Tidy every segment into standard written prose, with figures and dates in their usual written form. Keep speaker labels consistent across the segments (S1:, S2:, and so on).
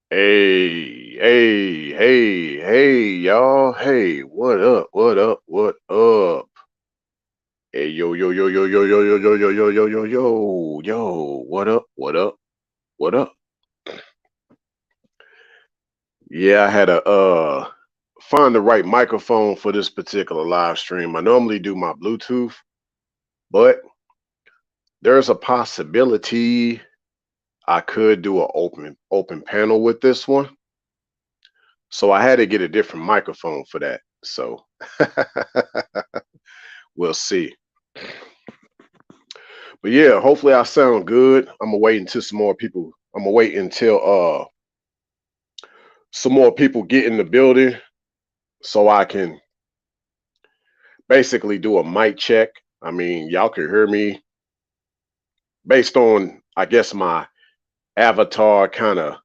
S1: Hey, y'all. Hey, what up? What up? What up? Hey, yo. What up? What up? What up? Yeah, I had to find the right microphone for this particular live stream. I normally do my Bluetooth, but there's a possibility I could do an open panel with this one. So I had to get a different microphone for that. So we'll see. But yeah, hopefully I sound good. I'm gonna wait until some more people. I'm gonna wait until some more people get in the building so I can basically do a mic check. I mean, y'all can hear me based on I guess my avatar kind of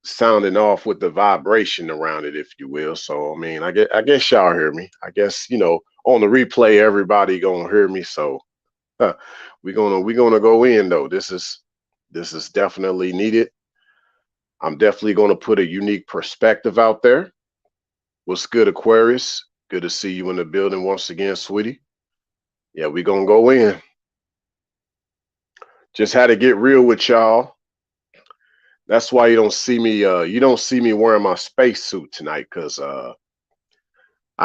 S1: sounding off with the vibration around it, if you will. So I mean, I guess y'all hear me. I guess on the replay everybody gonna hear me. So we're gonna go in though. This is definitely needed. I'm definitely going to put a unique perspective out there. What's good, Aquarius? Good to see you in the building once again, sweetie. Yeah, we're going to go in. Just had to get real with y'all. That's why you don't see me wearing my spacesuit tonight, because I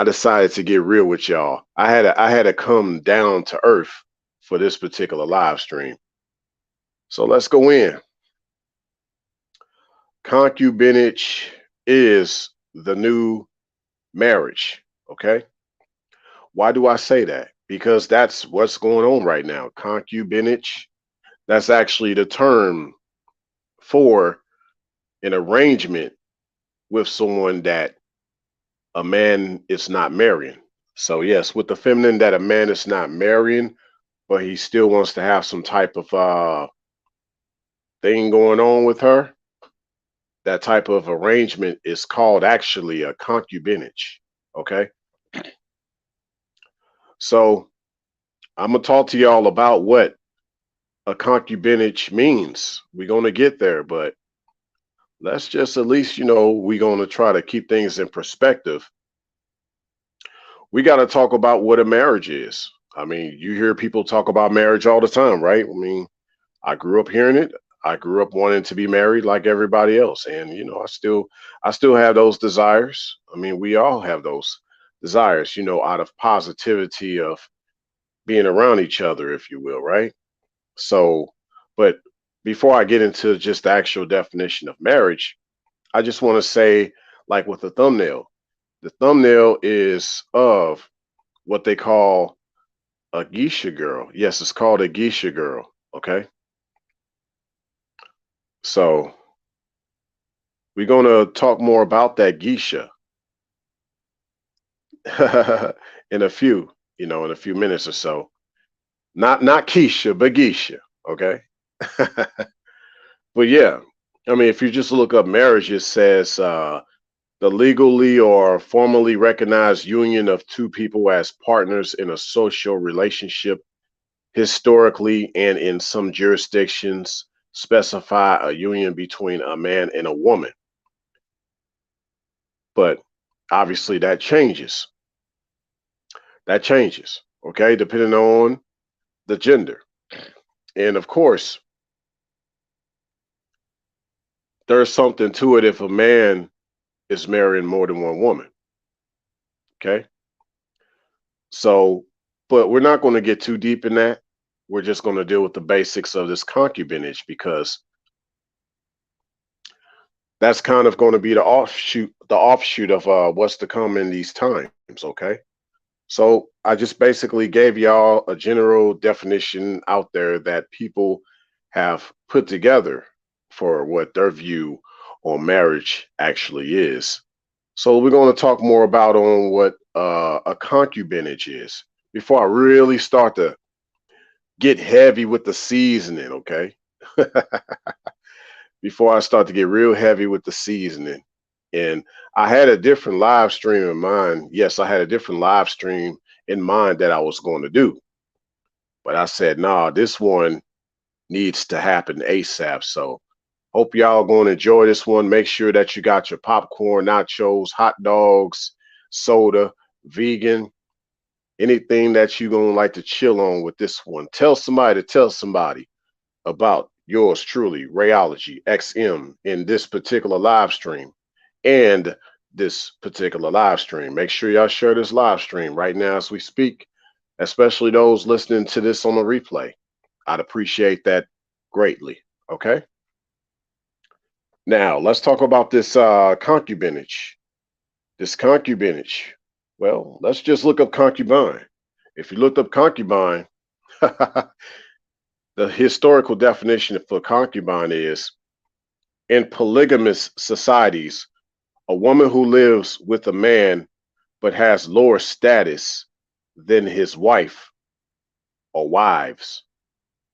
S1: decided to get real with y'all. I had to come down to earth for this particular live stream. So let's go in. Concubinage is the new marriage. Okay. Why do I say that? Because that's what's going on right now. Concubinage, that's actually the term for an arrangement with someone that a man is not marrying. So, yes, with the feminine, that a man is not marrying, but he still wants to have some type of thing going on with her. That type of arrangement is called actually a concubinage. Okay. So, I'm going to talk to y'all about what a concubinage means. We're going to get there, but let's just at least, we're going to try to keep things in perspective. We got to talk about what a marriage is. I mean, you hear people talk about marriage all the time, right? I mean, I grew up hearing it. I grew up wanting to be married like everybody else, and I still have those desires. I mean, we all have those desires, out of positivity of being around each other, if you will, right? So, but before I get into just the actual definition of marriage, I just want to say, like with the thumbnail is of what they call a geisha girl. Yes, it's called a geisha girl. Okay. So we're going to talk more about that geisha in a few minutes or so. Not Keisha, but geisha. Okay. But yeah, I mean, if you just look up marriage, it says the legally or formally recognized union of two people as partners in a social relationship, historically and in some jurisdictions specify a union between a man and a woman. But obviously that changes. That changes, okay, depending on the gender. And of course, there's something to it if a man is marrying more than one woman, okay? So, but we're not going to get too deep in that. We're just going to deal with the basics of this concubinage because that's kind of going to be the offshoot of what's to come in these times. Okay, so I just basically gave y'all a general definition out there that people have put together for what their view on marriage actually is. So we're going to talk more about on what a concubinage is before I really start to get heavy with the seasoning. Okay, before I start to get real heavy with the seasoning. And I had a different live stream in mind. Yes, I had a different live stream in mind that I was going to do. But I said, nah, this one needs to happen ASAP. So Hope y'all going to enjoy this one. Make sure that you got your popcorn, nachos, hot dogs, soda, vegan, anything that you're going to like to chill on with this one. Tell somebody to tell somebody about yours truly, Rayology XM, in this particular live stream and this particular live stream. Make sure y'all share this live stream right now as we speak, especially those listening to this on the replay. I'd appreciate that greatly. Okay. Now let's talk about this concubinage. This concubinage. Well, let's just look up concubine. If you looked up concubine, the historical definition for concubine is in polygamous societies, a woman who lives with a man but has lower status than his wife or wives.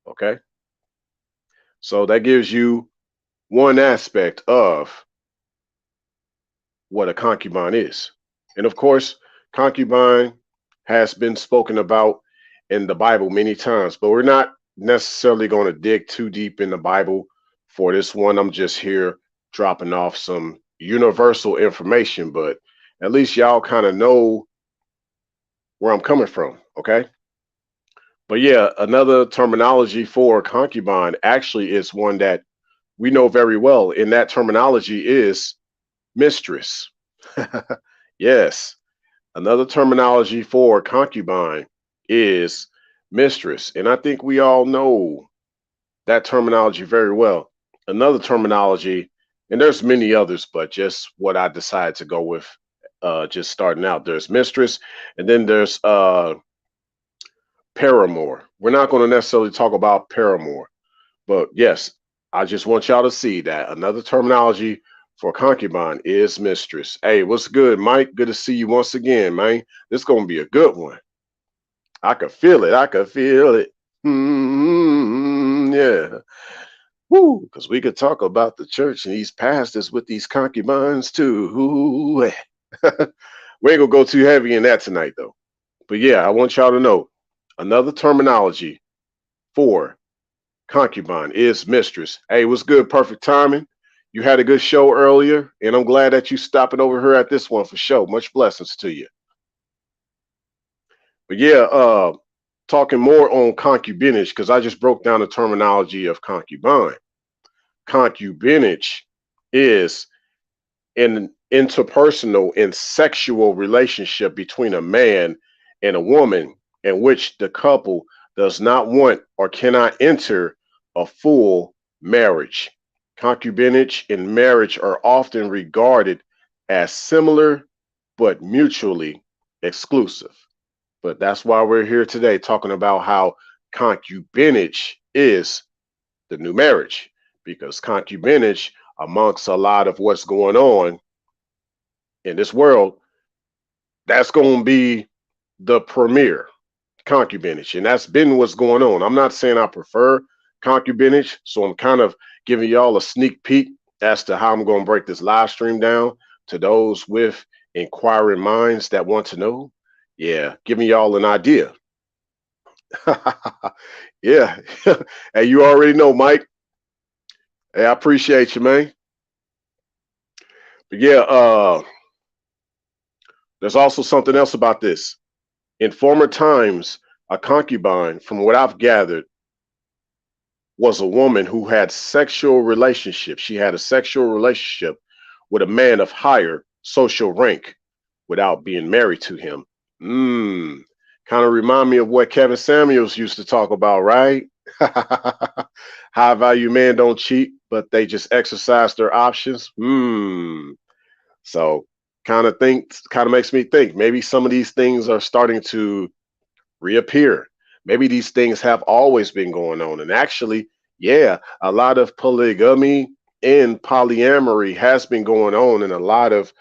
S1: Okay. So that gives you one aspect of what a concubine is. And of course, concubine has been spoken about in the Bible many times, but we're not necessarily going to dig too deep in the Bible for this one. I'm just here dropping off some universal information, but at least y'all kind of know where I'm coming from, okay? But yeah, another terminology for concubine actually is one that we know very well, and that terminology is mistress. Yes, another terminology for concubine is mistress, and I think we all know that terminology very well. Another terminology, and there's many others, but just what I decided to go with, just starting out. There's mistress, and then there's paramour. We're not going to necessarily talk about paramour, but yes, I just want y'all to see that another terminology for concubine is mistress. Hey, what's good, Mike? Good to see you once again, man. This is going to be a good one. I could feel it. I could feel it. Yeah. Woo, because we could talk about the church and these pastors with these concubines too. Ooh. We ain't gonna go too heavy in that tonight though. But yeah, I want y'all to know another terminology for concubine is mistress. Hey, what's good? Perfect timing. You had a good show earlier, and I'm glad that you stopping over here at this one for sure. Much blessings to you. But yeah, talking more on concubinage, because I just broke down the terminology of concubine. Concubinage is an interpersonal and sexual relationship between a man and a woman in which the couple does not want or cannot enter a full marriage. Concubinage and marriage are often regarded as similar but mutually exclusive. But that's why we're here today talking about how concubinage is the new marriage, because concubinage, amongst a lot of what's going on in this world, that's going to be the premier concubinage, and that's been what's going on. I'm not saying I prefer concubinage, so I'm kind of giving y'all a sneak peek as to how I'm going to break this live stream down to those with inquiring minds that want to know. Yeah, giving y'all an idea. Yeah. Hey, you already know, Mike. Hey, I appreciate you, man. But yeah, there's also something else about this. In former times, a concubine, from what I've gathered, was a woman who had sexual relationships. She had a sexual relationship with a man of higher social rank without being married to him. Kind of remind me of what Kevin Samuels used to talk about, right? High value men don't cheat, but they just exercise their options. So kind of makes me think maybe some of these things are starting to reappear. Maybe these things have always been going on. And actually, yeah, a lot of polygamy and polyamory has been going on in a lot of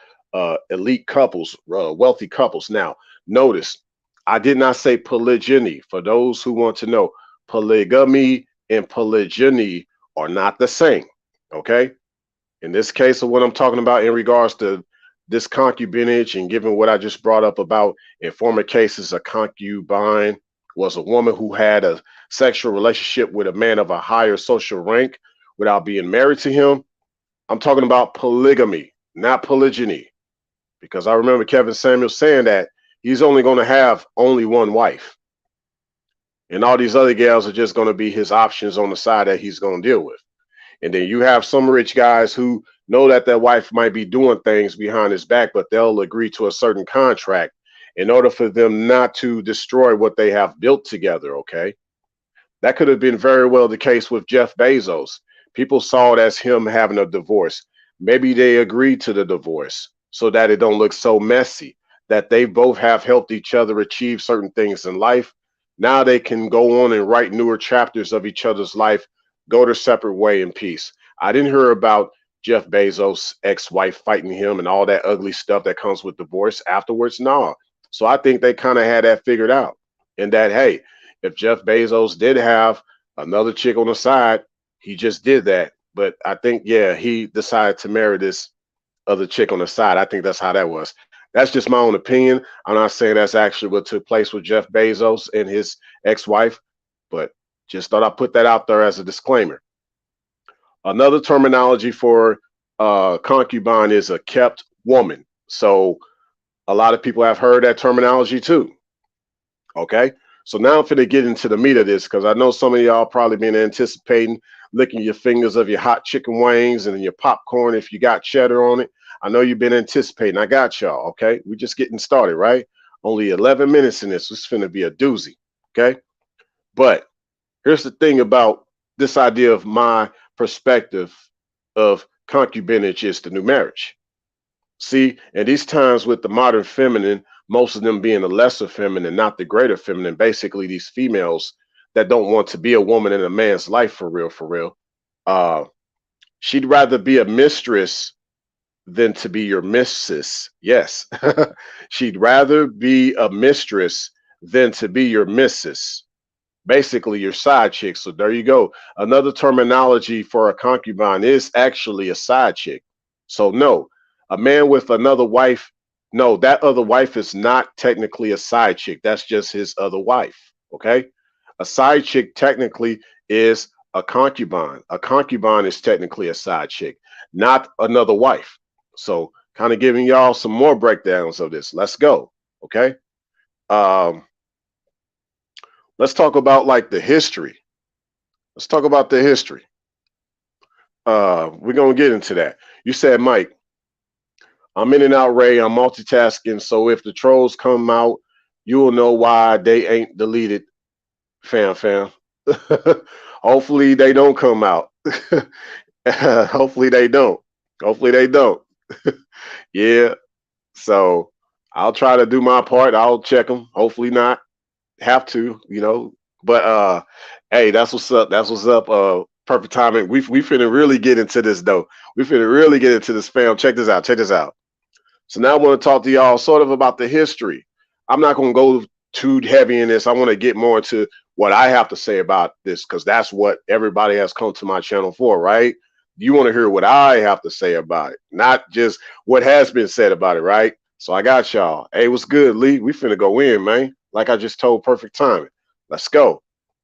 S1: elite couples, wealthy couples. Now, notice, I did not say polygyny. For those who want to know, polygamy and polygyny are not the same. Okay. In this case of what I'm talking about in regards to this concubinage, and given what I just brought up about in former cases, a concubine was a woman who had a sexual relationship with a man of a higher social rank without being married to him. I'm talking about polygamy, not polygyny, because I remember Kevin Samuel saying that he's only going to have only one wife, and all these other gals are just going to be his options on the side that he's going to deal with. And then you have some rich guys who know that their wife might be doing things behind his back, but they'll agree to a certain contract in order for them not to destroy what they have built together. Okay. That could have been very well the case with Jeff Bezos. People saw it as him having a divorce. Maybe they agreed to the divorce so that it don't look so messy, that they both have helped each other achieve certain things in life. Now they can go on and write newer chapters of each other's life, go their separate way in peace. I didn't hear about Jeff Bezos' ex-wife fighting him and all that ugly stuff that comes with divorce afterwards. No. So I think they kind of had that figured out. And that, hey, if Jeff Bezos did have another chick on the side, he just did that. But I think, yeah, he decided to marry this other chick on the side. I think that's how that was. That's just my own opinion. I'm not saying that's actually what took place with Jeff Bezos and his ex-wife, but just thought I'd put that out there as a disclaimer. Another terminology for concubine is a kept woman. So a lot of people have heard that terminology too. Okay. So now I'm finna get into the meat of this, because I know some of y'all probably been anticipating licking your fingers of your hot chicken wings and your popcorn if you got cheddar on it. I know you've been anticipating. I got y'all. Okay. We're just getting started, right? Only 11 minutes in this. It's finna be a doozy. Okay. But here's the thing about this idea of my perspective of concubinage is the new marriage. See, in these times with the modern feminine, most of them being the lesser feminine, not the greater feminine, basically these females that don't want to be a woman in a man's life for real. She'd rather be a mistress than to be your missus. Yes. She'd rather be a mistress than to be your missus. Basically your side chick. So there you go. Another terminology for a concubine is actually a side chick. So no, a man with another wife, no, that other wife is not technically a side chick. That's just his other wife. Okay. A side chick technically is a concubine. A concubine is technically a side chick, not another wife. So kind of giving y'all some more breakdowns of this. Let's go. Okay. Let's talk about like the history. Let's talk about the history. We're going to get into that. You said, Mike, I'm in and out, Ray. I'm multitasking. So if the trolls come out, you will know why they ain't deleted, fam. Hopefully they don't come out. Hopefully they don't. Hopefully they don't. Yeah. So I'll try to do my part. I'll check them. Hopefully not. Have to, but hey, that's what's up. That's what's up. Perfect timing. We finna really get into this though. We finna really get into this, fam. Check this out. Check this out. So now I want to talk to y'all sort of about the history. I'm not gonna go too heavy in this. I want to get more into what I have to say about this, because that's what everybody has come to my channel for, right? You want to hear what I have to say about it, not just what has been said about it, right? So I got y'all. Hey, what's good, Lee? We finna go in, man. Like I just told, perfect timing. Let's go. All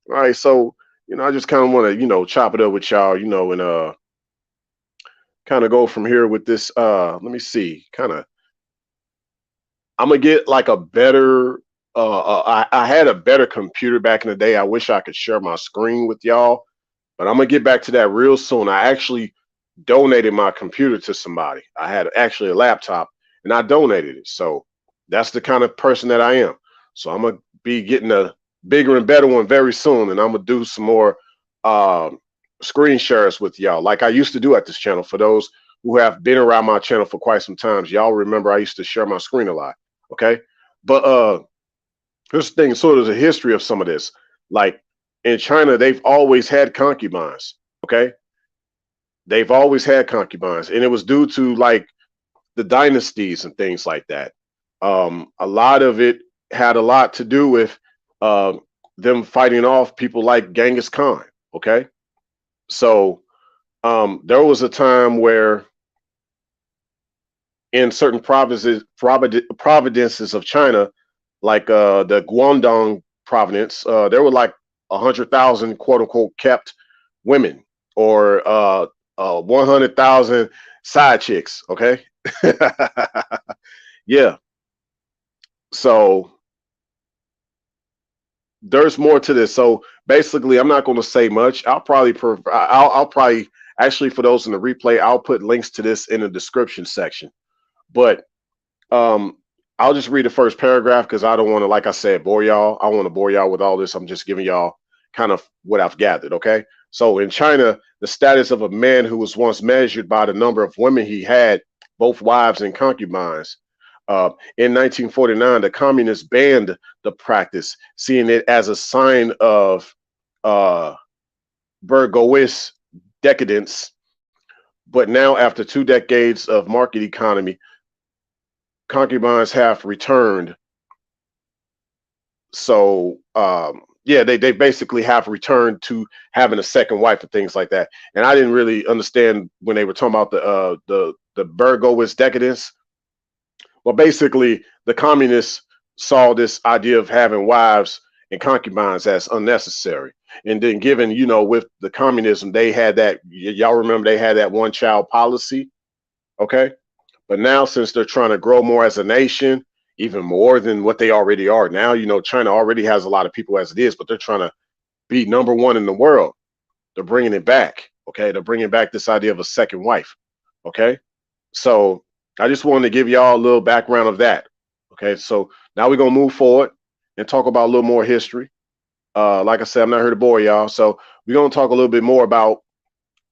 S1: right. So, I just kind of want to, chop it up with y'all, and kind of go from here with this. Let me see. I'm going to get like a better, I had a better computer back in the day. I wish I could share my screen with y'all, but I'm going to get back to that real soon. I actually donated my computer to somebody. I had actually a laptop and I donated it. So that's the kind of person that I am. So I'm gonna be getting a bigger and better one very soon, and I'm gonna do some more screen shares with y'all, like I used to do at this channel. For those who have been around my channel for quite some time, y'all remember I used to share my screen a lot. Okay, but here's the thing, sort of the history of some of this. Like in China, they've always had concubines. Okay, they've always had concubines, and it was due to like the dynasties and things like that. A lot of it had a lot to do with them fighting off people like Genghis Khan. Okay, so there was a time where in certain provinces of China, like the Guangdong province, there were like 100,000 quote unquote kept women or 100,000 side chicks. Okay. Yeah. So there's more to this. So basically, I'm not going to say much. I'll probably actually, for those in the replay, I'll put links to this in the description section. But um, I'll just read the first paragraph because I don't want to, like I said, bore y'all. I want to bore y'all with all this. I'm just giving y'all kind of what I've gathered. Okay. So in China, the status of a man who was once measured by the number of women he had, both wives and concubines. In 1949, the communists banned the practice, seeing it as a sign of uh, bourgeois decadence. But now, after 2 decades of market economy, concubines have returned. So yeah, they basically have returned to having a second wife and things like that. And I didn't really understand when they were talking about the bourgeois decadence. Well, basically, the communists saw this idea of having wives and concubines as unnecessary. And then, given, with the communism, they had that, y'all remember they had that one child policy. Okay. But now, since they're trying to grow more as a nation, even more than what they already are now, China already has a lot of people as it is, but they're trying to be #1 in the world. They're bringing it back. Okay. They're bringing back this idea of a second wife. Okay. So I just wanted to give y'all a little background of that. Okay. So now we're going to move forward and talk about a little more history. Like I said, I'm not here to bore y'all. So we're going to talk a little bit more about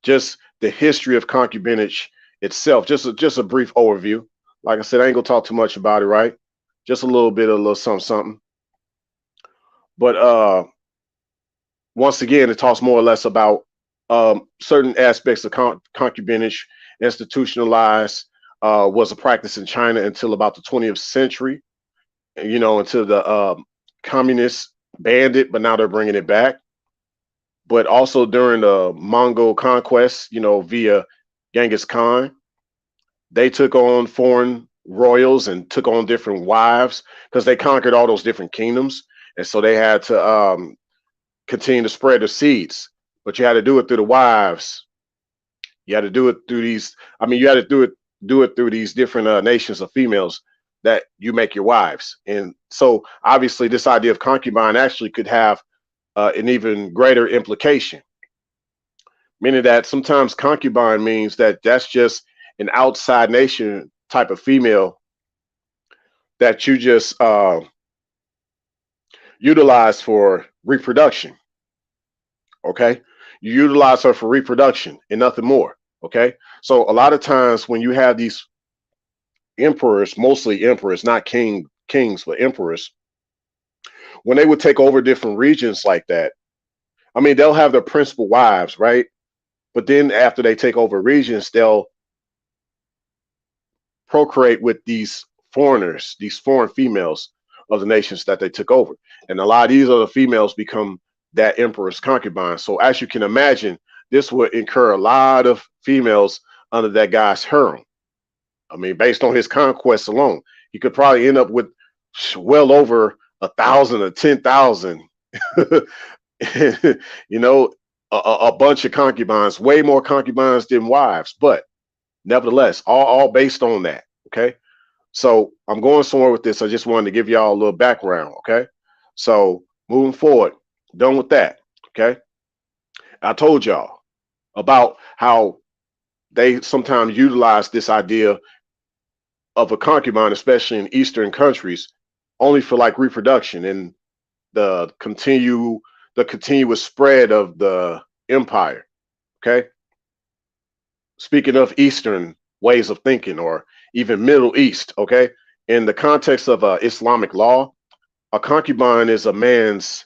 S1: just the history of concubinage itself. Just a brief overview. Like I said, I ain't gonna talk too much about it, right? Just a little bit of a little something. But once again, it talks more or less about certain aspects of concubinage institutionalized, was a practice in China until about the 20th century, until the communists banned it, but now they're bringing it back. But also during the Mongol conquest, via Genghis Khan, they took on foreign royals and took on different wives because they conquered all those different kingdoms. And so they had to continue to spread the seeds. But you had to do it through the wives. You had to do it through you had to do it through these different nations of females that you make your wives. And so obviously this idea of concubine actually could have an even greater implication, meaning that sometimes concubine means that that's just an outside nation type of female that you just utilize for reproduction. Okay, you utilize her for reproduction and nothing more. Okay, so a lot of times when you have these emperors, mostly emperors, not kings, but emperors, when they would take over different regions like that, I mean, they'll have their principal wives, right? But then after they take over regions, they'll procreate with these foreigners, these foreign females of the nations that they took over. And a lot of these other females become that emperor's concubines. So as you can imagine, this would incur a lot of females under that guy's harem. I mean, based on his conquests alone, he could probably end up with well over 1,000 or 10,000, a bunch of concubines, way more concubines than wives. But nevertheless, all based on that. Okay. So I'm going somewhere with this. I just wanted to give y'all a little background. Okay. So moving forward, done with that. Okay. I told y'all about how they sometimes utilize this idea of a concubine, especially in Eastern countries, only for like reproduction and the continuous spread of the empire. Okay. Speaking of Eastern ways of thinking, or even Middle East, okay, in the context of Islamic law, a concubine is a man's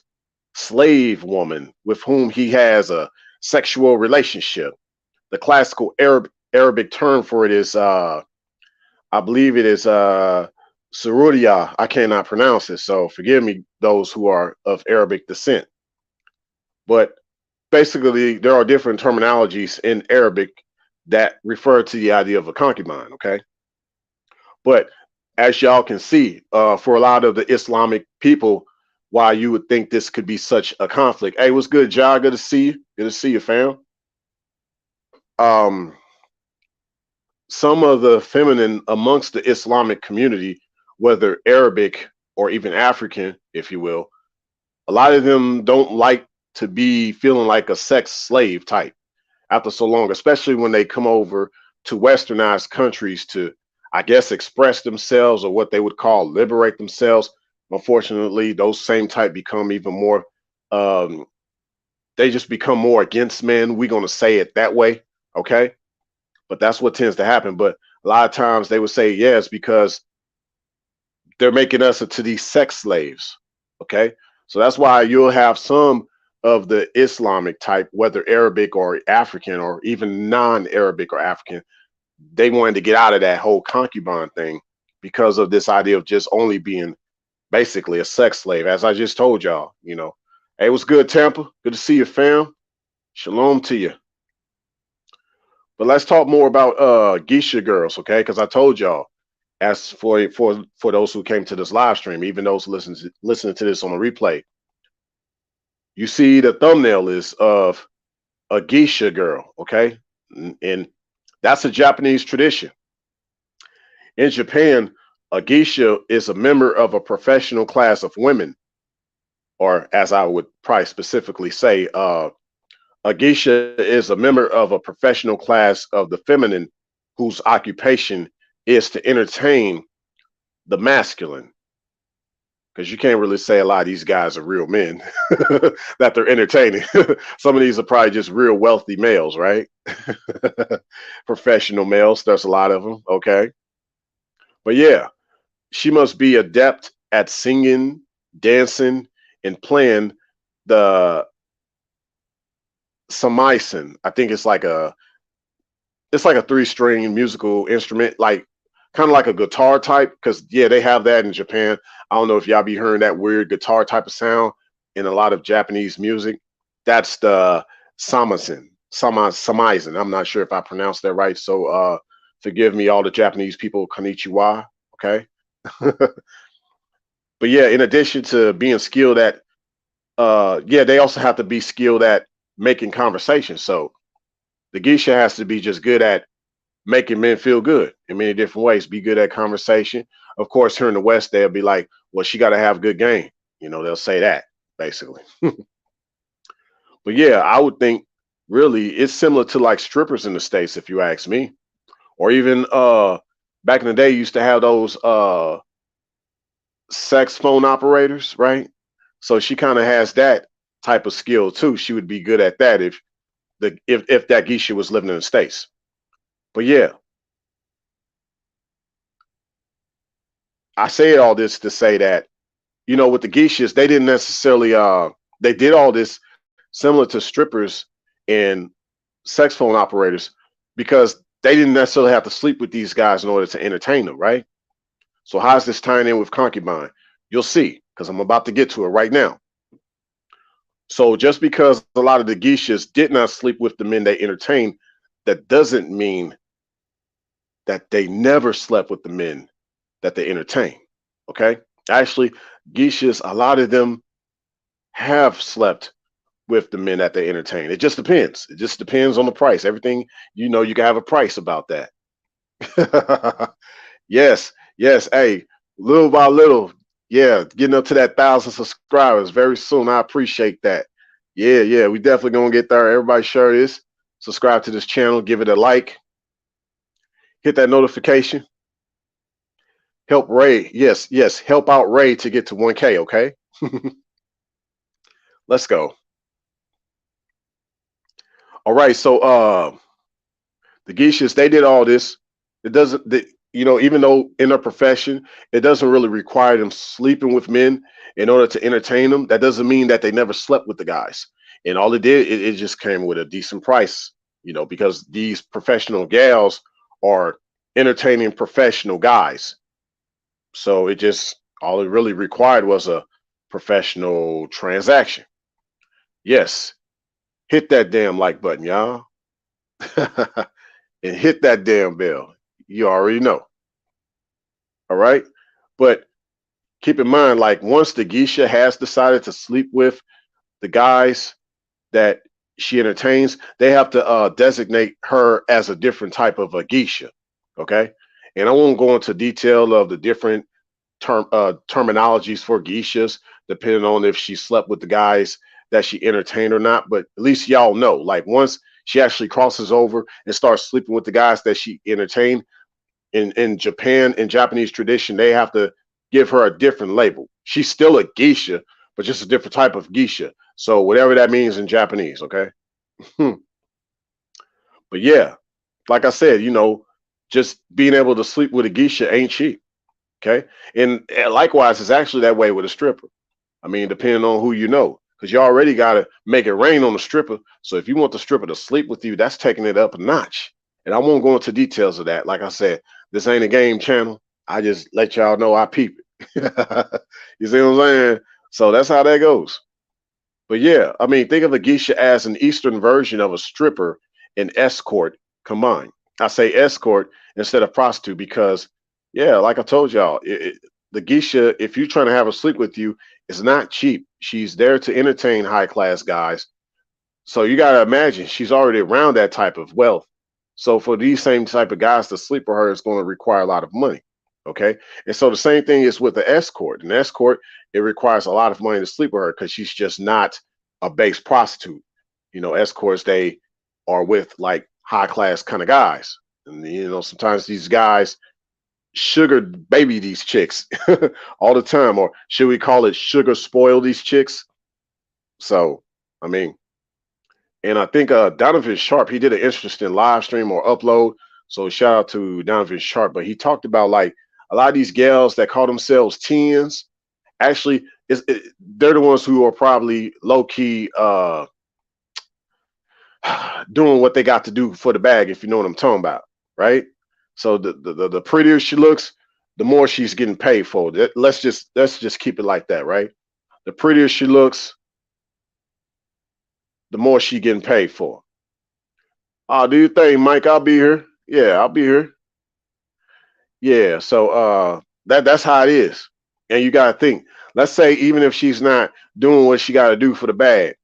S1: slave woman with whom he has a sexual relationship. The classical Arabic term for it is, I believe it is Sururiya. I cannot pronounce it, so forgive me, those who are of Arabic descent. But basically, there are different terminologies in Arabic that refer to the idea of a concubine, okay? But as y'all can see, for a lot of the Islamic people, why you would think this could be such a conflict. Hey, what's good, Ja? Good to see you. Good to see you, fam. some of the feminine amongst the Islamic community, whether Arabic or even African, if you will, a lot of them don't like to be feeling like a sex slave type after so long, especially when they come over to westernized countries to, I guess, express themselves or what they would call liberate themselves. Unfortunately, those same type become even more, um, they just become more against men. We're going to say it that way. Okay. But that's what tends to happen. But a lot of times they would say yes because they're making us into these sex slaves. Okay. So that's why you'll have some of the Islamic type, whether Arabic or African or even non-Arabic or African, they wanted to get out of that whole concubine thing because of this idea of just only being basically a sex slave. As I just told y'all, you know, hey, it was good, Tampa. Good to see you, fam. Shalom to you. But let's talk more about geisha girls, okay? Because I told y'all, as for those who came to this live stream, even those listening to this on a replay, you see the thumbnail is of a geisha girl, okay? And that's a Japanese tradition. In Japan, a geisha is a member of a professional class of women, or as I would probably specifically say, a geisha is a member of a professional class of the feminine whose occupation is to entertain the masculine. Because you can't really say a lot of these guys are real men that they're entertaining. Some of these are probably just real wealthy males, right? Professional males. There's a lot of them. Okay. But yeah, she must be adept at singing, dancing, and playing the samisen. I think it's like a three-string musical instrument, like kind of like a guitar type. Because yeah, they have that in Japan. I don't know if y'all be hearing that weird guitar type of sound in a lot of Japanese music. That's the samisen. Samisen. I'm not sure if I pronounced that right. So forgive me, all the Japanese people. Konnichiwa. Okay. But yeah, in addition to being skilled at, yeah, they also have to be skilled at making conversation. So the geisha has to be just good at making men feel good in many different ways. Be good at conversation. Of course, here in the West, they'll be like, "Well, she got to have good game." You know, they'll say that basically. But yeah, I would think really it's similar to like strippers in the States, if you ask me, or even back in the day, you used to have those sex phone operators, right? So she kind of has that type of skill too. She would be good at that if that geisha was living in the States. But yeah, I say all this to say that, you know, with the geishas, they didn't necessarily they did all this similar to strippers and sex phone operators because they didn't necessarily have to sleep with these guys in order to entertain them, right? So how's this tying in with concubine? You'll see, because I'm about to get to it right now. So just because a lot of the geishas did not sleep with the men they entertained, that doesn't mean that they never slept with the men that they entertain. Okay. Actually, geishas, a lot of them have slept with the men that they entertain. It just depends. It just depends on the price. Everything, you know, you can have a price about that. Yes, yes. Hey, little by little, yeah, getting up to that 1,000 subscribers very soon. I appreciate that. Yeah, yeah, we definitely gonna get there. Everybody share this, subscribe to this channel, give it a like, hit that notification. Help Ray. Yes, yes, help out Ray to get to 1K, okay? Let's go. All right, so the geishas, they did all this. It doesn't, you know, even though in their profession, it doesn't really require them sleeping with men in order to entertain them. That doesn't mean that they never slept with the guys. And all it did, it just came with a decent price, you know, because these professional gals are entertaining professional guys. So it just, all it really required was a professional transaction. Yes, hit that damn like button, y'all. And hit that damn bell. You already know. All right. But keep in mind, like once the geisha has decided to sleep with the guys that she entertains, they have to designate her as a different type of a geisha. Okay. And I won't go into detail of the different terminologies for geishas, depending on if she slept with the guys that she entertained or not. But at least y'all know, like once she actually crosses over and starts sleeping with the guys that she entertained in Japan, in Japanese tradition, they have to give her a different label. She's still a geisha, but just a different type of geisha. So whatever that means in Japanese, okay? But yeah, like I said, just being able to sleep with a geisha ain't cheap. Okay. And likewise, it's actually that way with a stripper. I mean, depending on who you know, because you already got to make it rain on the stripper. So if you want the stripper to sleep with you, that's taking it up a notch. And I won't go into details of that. Like I said, this ain't a game channel. I just let y'all know I peep it. You see what I'm saying? So that's how that goes. But yeah, I mean, think of a geisha as an Eastern version of a stripper and escort combined. I say escort instead of prostitute because, yeah, like I told y'all, the geisha, if you're trying to have her sleep with you, is not cheap. She's there to entertain high class guys. So you got to imagine she's already around that type of wealth. So for these same type of guys to sleep with her is going to require a lot of money. Okay. And so the same thing is with the escort. An escort, it requires a lot of money to sleep with her because she's just not a base prostitute. Escorts, they are with like high class kind of guys. And sometimes these guys sugar baby these chicks all the time, or should we call it sugar spoil these chicks? So, I mean, and I think Donovan Sharp, he did an interesting live stream or upload. So shout out to Donovan Sharp. But he talked about like a lot of these gals that call themselves tens. Actually, they're the ones who are probably low key doing what they got to do for the bag, if you know what I'm talking about, right? So the prettier she looks, the more she's getting paid for. Let's just keep it like that, right? The prettier she looks, the more she getting paid for. Oh, do you think, Mike? I'll be here. Yeah, I'll be here. Yeah, so that's how it is. And you gotta think. Let's say even if she's not doing what she gotta do for the bag,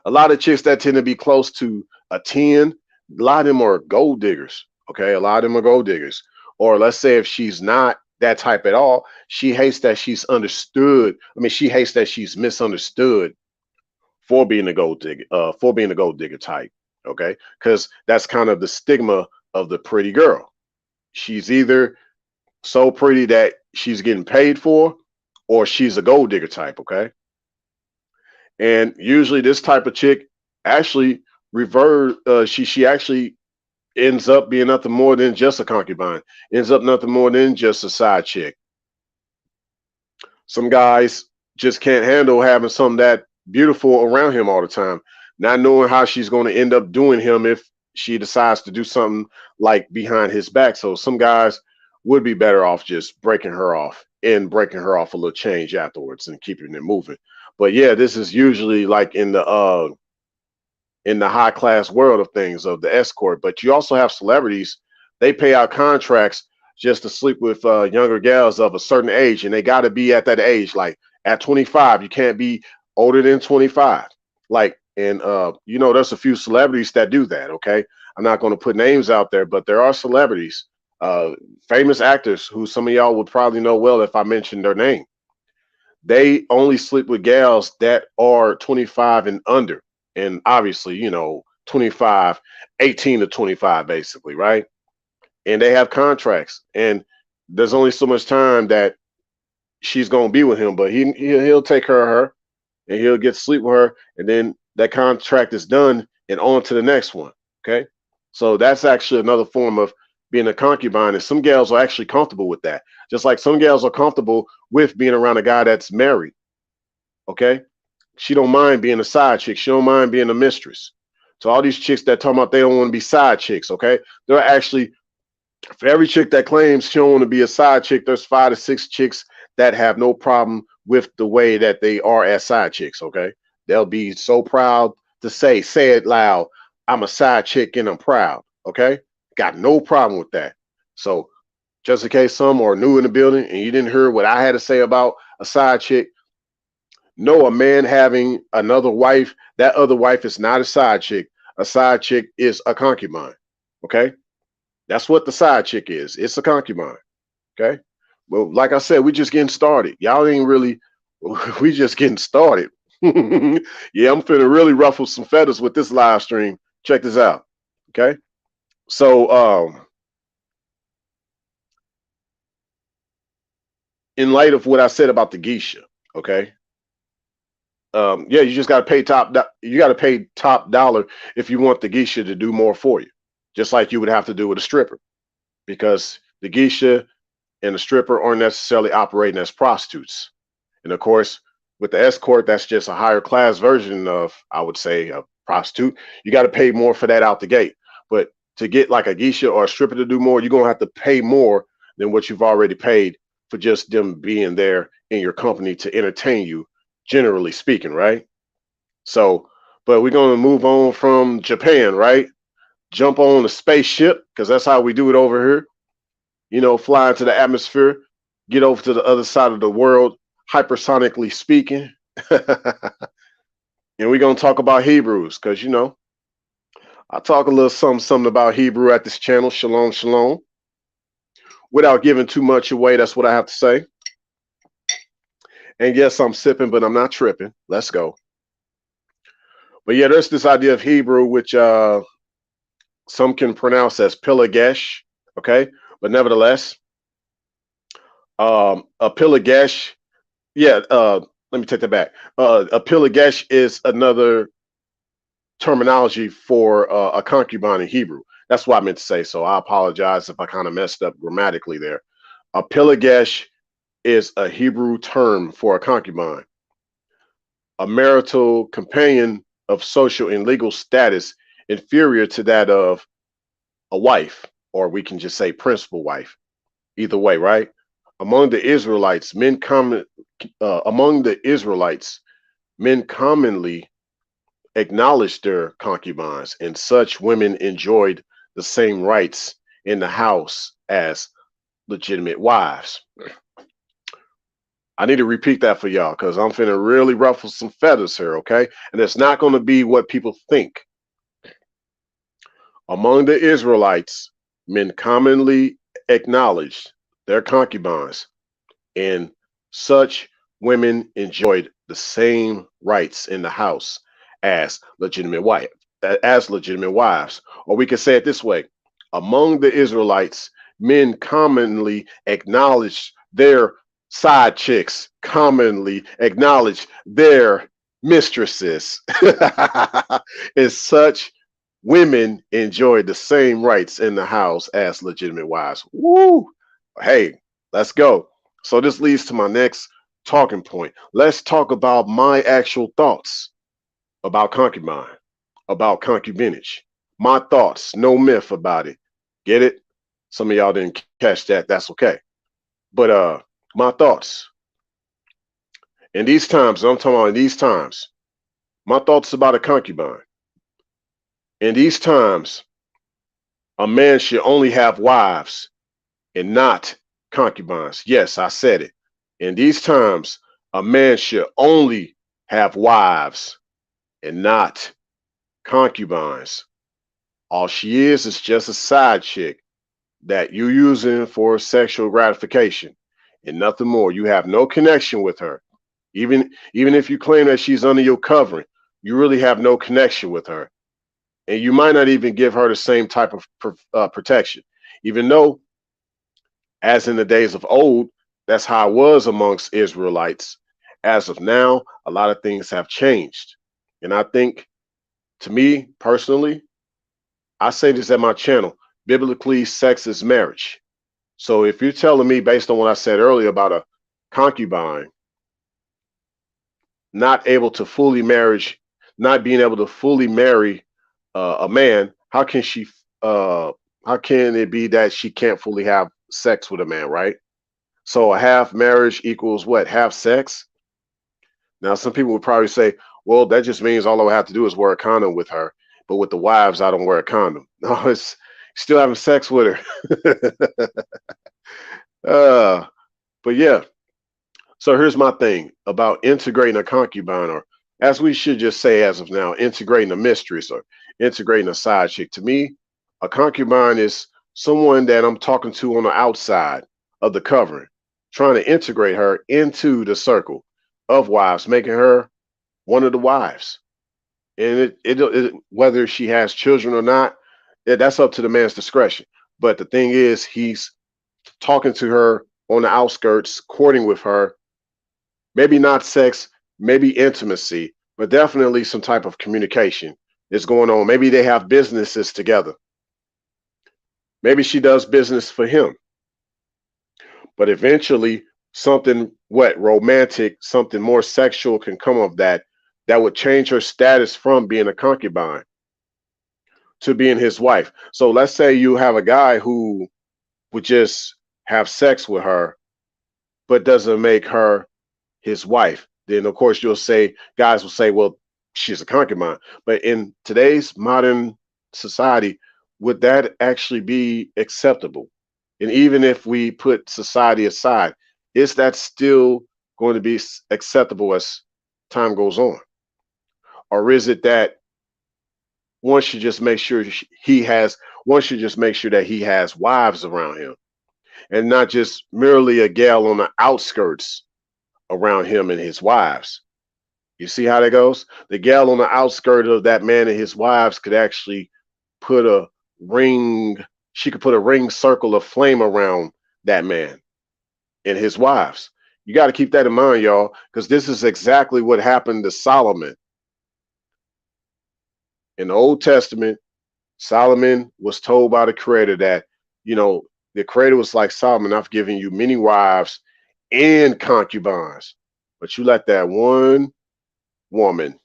S1: a lot of chicks that tend to be close to a 10, a lot of them are gold diggers. Okay, a lot of them are gold diggers. Or let's say if she's not that type at all, she hates that she's understood. I mean, she hates that she's misunderstood for being a gold digger, type. Okay, because that's kind of the stigma of the pretty girl. She's either so pretty that she's getting paid for, or she's a gold digger type. Okay, and usually this type of chick actually revert. She actually ends up being nothing more than just a concubine. Ends up nothing more than just a side chick. Some guys just can't handle having something that beautiful around him all the time, not knowing how she's going to end up doing him if she decides to do something like behind his back. So some guys would be better off just breaking her off and breaking her off a little change afterwards and keeping it moving. But yeah, this is usually like in the high class world of things of the escort. But you also have celebrities, they pay out contracts just to sleep with younger gals of a certain age, and they got to be at that age. Like at 25, you can't be older than 25. Like, and there's a few celebrities that do that. Okay, I'm not going to put names out there, but there are celebrities, famous actors who some of y'all would probably know well if I mentioned their name. They only sleep with gals that are 25 and under, and obviously 25, 18 to 25 basically, right? And they have contracts, and there's only so much time that she's gonna be with him, but he'll take care of her, and he'll get to sleep with her, and then that contract is done, and on to the next one. Okay, so that's actually another form of being a concubine, and some gals are actually comfortable with that, just like some gals are comfortable with being around a guy that's married. Okay, she don't mind being a side chick, she don't mind being a mistress. So all these chicks that talk about they don't want to be side chicks, okay, they're actually, for every chick that claims she don't want to be a side chick, there's 5 to 6 chicks that have no problem with the way that they are as side chicks. Okay, they'll be so proud to say it loud, I'm a side chick and I'm proud. Okay, got no problem with that. So just in case some are new in the building and you didn't hear what I had to say about a side chick, No, a man having another wife, that other wife is not a side chick. A side chick is a concubine. Okay. That's what the side chick is. It's a concubine. Okay. Well, like I said, we just getting started. Y'all ain't really, we just getting started. Yeah, I'm finna really ruffle some feathers with this live stream. Check this out. Okay. So, in light of what I said about the geisha, okay, yeah, you just got to pay you got to pay top dollar if you want the geisha to do more for you, just like you would have to do with a stripper, because the geisha and the stripper aren't necessarily operating as prostitutes. And of course, with the escort, that's just a higher class version of, I would say, a prostitute. You got to pay more for that out the gate. But to get like a geisha or a stripper to do more, you're going to have to pay more than what you've already paid for just them being there in your company to entertain you, generally speaking, right? So, but we're going to move on from Japan, right? Jump on a spaceship, because that's how we do it over here. You know, fly into the atmosphere, get over to the other side of the world, hypersonically speaking. And we're going to talk about Hebrews, because, you know, I talk a little something about Hebrew at this channel. Shalom, shalom. Without giving too much away, that's what I have to say. And yes, I'm sipping, but I'm not tripping. Let's go. But yeah, there's this idea of Hebrew, which some can pronounce as Pilagesh, okay? But nevertheless, a Pilagesh, yeah, let me take that back. A Pilagesh is another terminology for a concubine in Hebrew. That's what I meant to say. So I apologize if I kind of messed up grammatically there. A Pilagesh is a Hebrew term for a concubine, a marital companion of social and legal status inferior to that of a wife, or we can just say principal wife. Either way, right? Among the Israelites, men commonly acknowledged their concubines, and such women enjoyed the same rights in the house as legitimate wives. I need to repeat that for y'all because I'm finna really ruffle some feathers here, okay? And it's not going to be what people think. Among the Israelites, men commonly acknowledged their concubines, and such women enjoyed the same rights in the house as legitimate wives. Or we could say it this way: among the Israelites, men commonly acknowledged their side chicks, commonly acknowledged their mistresses. And such women enjoyed the same rights in the house as legitimate wives. Woo! Hey, let's go. So this leads to my next talking point. Let's talk about my actual thoughts about concubine, about concubinage. My thoughts, no myth about it. Get it? Some of y'all didn't catch that. That's okay. But my thoughts. In these times, I'm talking about in these times, my thoughts about a concubine. In these times, a man should only have wives and not concubines. Yes, I said it. In these times, a man should only have wives and not concubines. All she is just a side chick that you're using for sexual gratification and nothing more. You have no connection with her. Even if you claim that she's under your covering, you really have no connection with her. And you might not even give her the same type of protection, even though, as in the days of old, that's how it was amongst Israelites. As of now, a lot of things have changed. And I think, to me personally, I say this at my channel, biblically, sex is marriage. So if you're telling me, based on what I said earlier about a concubine not able to fully marriage, not being able to fully marry a man, how can it be that she can't fully have sex with a man, right? So a half marriage equals what? Half sex? Now, some people would probably say, well, that just means all I would have to do is wear a condom with her. But with the wives, I don't wear a condom. No, it's still having sex with her. But yeah. So here's my thing about integrating a concubine, or as we should just say as of now, integrating a mistress or integrating a side chick. To me, a concubine is someone that I'm talking to on the outside of the covering, trying to integrate her into the circle of wives, making her one of the wives. And whether she has children or not, that's up to the man's discretion. But the thing is, he's talking to her on the outskirts, courting with her, maybe not sex, maybe intimacy, but definitely some type of communication is going on. Maybe they have businesses together. Maybe she does business for him. But eventually, something romantic, something more sexual can come of that would change her status from being a concubine to being his wife. So let's say you have a guy who would just have sex with her, but doesn't make her his wife. Then of course guys will say, well, she's a concubine. But in today's modern society, would that actually be acceptable? And even if we put society aside, is that still going to be acceptable as time goes on? Or is it that one should just make sure that he has wives around him and not just merely a gal on the outskirts around him and his wives? You see how that goes? The gal on the outskirts of that man and his wives could actually put a ring, she could put a ring circle of flame around that man and his wives. You got to keep that in mind, y'all, because this is exactly what happened to Solomon. In the Old Testament, Solomon was told by the Creator that, the Creator was like, Solomon, I've given you many wives and concubines, but you let that one woman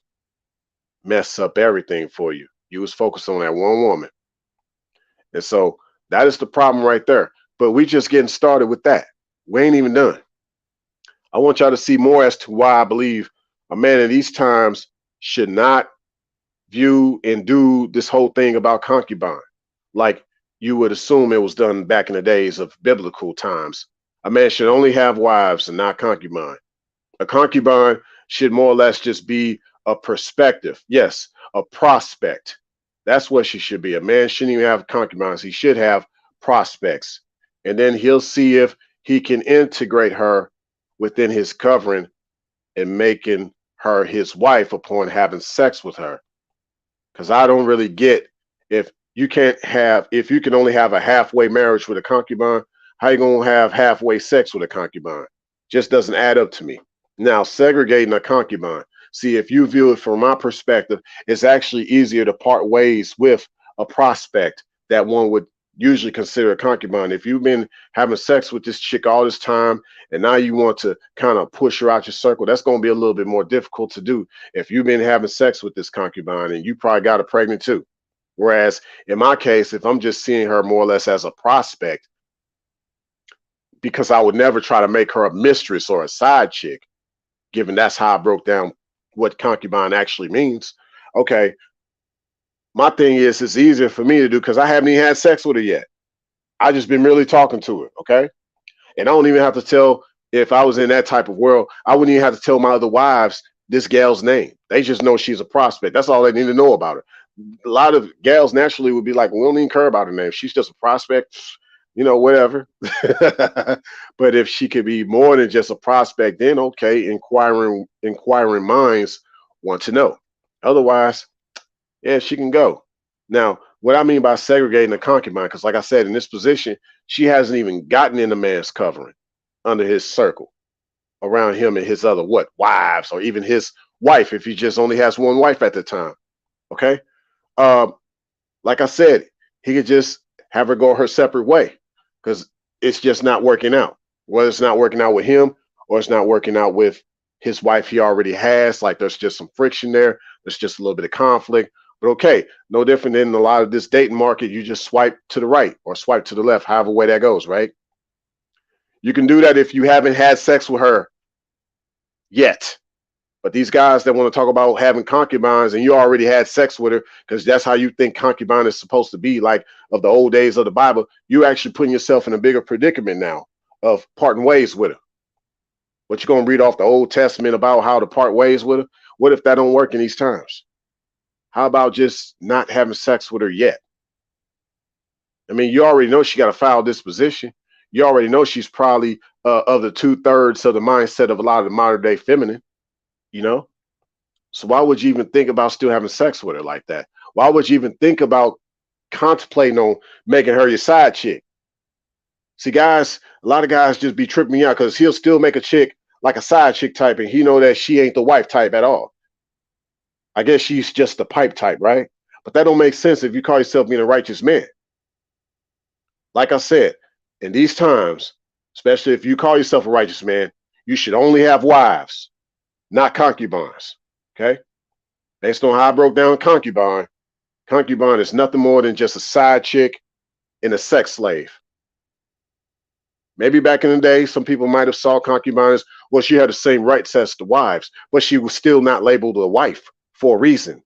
S1: mess up everything for you. You was focused on that one woman. And so that is the problem right there. But we just getting started with that. We ain't even done. I want y'all to see more as to why I believe a man in these times should not view and do this whole thing about concubine like you would assume it was done back in the days of biblical times. A man should only have wives and not concubine. A concubine should more or less just be a perspective. Yes, a prospect. That's what she should be. A man shouldn't even have concubines. He should have prospects. And then he'll see if he can integrate her within his covering and making her his wife upon having sex with her. Because I don't really get if you can only have a halfway marriage with a concubine, how you gonna have halfway sex with a concubine? Just doesn't add up to me. Now, segregating a concubine. See, if you view it from my perspective, it's actually easier to part ways with a prospect that one would usually consider a concubine. If you've been having sex with this chick all this time and now you want to kind of push her out your circle, that's going to be a little bit more difficult to do if you've been having sex with this concubine and you probably got her pregnant too. Whereas in my case, if I'm just seeing her more or less as a prospect, because I would never try to make her a mistress or a side chick, given that's how I broke down what concubine actually means. Okay, my thing is, it's easier for me to do because I haven't even had sex with her yet. I just been really talking to her, okay? And I don't even have to tell, if I was in that type of world, I wouldn't even have to tell my other wives this gal's name. They just know she's a prospect. That's all they need to know about her. A lot of gals naturally would be like, we don't even care about her name. She's just a prospect, whatever. But if she could be more than just a prospect, then okay, inquiring minds want to know. Otherwise, yeah, she can go. Now, what I mean by segregating a concubine, because like I said, in this position, she hasn't even gotten in the man's covering under his circle around him and his other wives, or even his wife, if he just only has one wife at the time. Okay. Like I said, he could just have her go her separate way because it's just not working out. Whether it's not working out with him or it's not working out with his wife he already has, like there's just some friction there. There's just a little bit of conflict. But okay, no different than a lot of this dating market. You just swipe to the right or swipe to the left, however way that goes, right? You can do that if you haven't had sex with her yet. But these guys that want to talk about having concubines and you already had sex with her because that's how you think concubine is supposed to be, like of the old days of the Bible, you're actually putting yourself in a bigger predicament now of parting ways with her. What, you gonna read off the Old Testament about how to part ways with her? What if that don't work in these times? How about just not having sex with her yet? I mean, you already know she got a foul disposition. You already know she's probably of the 2/3 of the mindset of a lot of the modern day feminine, you know? So why would you even think about still having sex with her like that? Why would you even think about contemplating on making her your side chick? See, guys, a lot of guys just be tripping me out because he'll still make a chick like a side chick type, and he know that she ain't the wife type at all. I guess she's just the pipe type, right? But that don't make sense if you call yourself being a righteous man. Like I said, in these times, especially if you call yourself a righteous man, you should only have wives, not concubines. Okay? Based on how I broke down concubine, concubine is nothing more than just a side chick and a sex slave. Maybe back in the day, some people might have saw concubines, well, she had the same rights as the wives, but she was still not labeled a wife for a reason.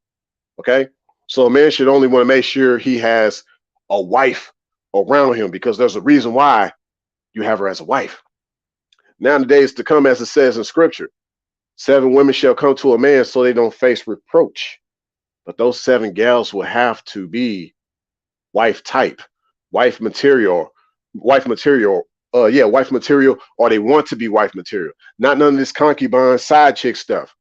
S1: Okay? So a man should only want to make sure he has a wife around him because there's a reason why you have her as a wife. Now in the days to come, as it says in scripture, 7 women shall come to a man so they don't face reproach. But those 7 gals will have to be wife type, wife material, wife material, wife material, or they want to be wife material. Not none of this concubine side chick stuff.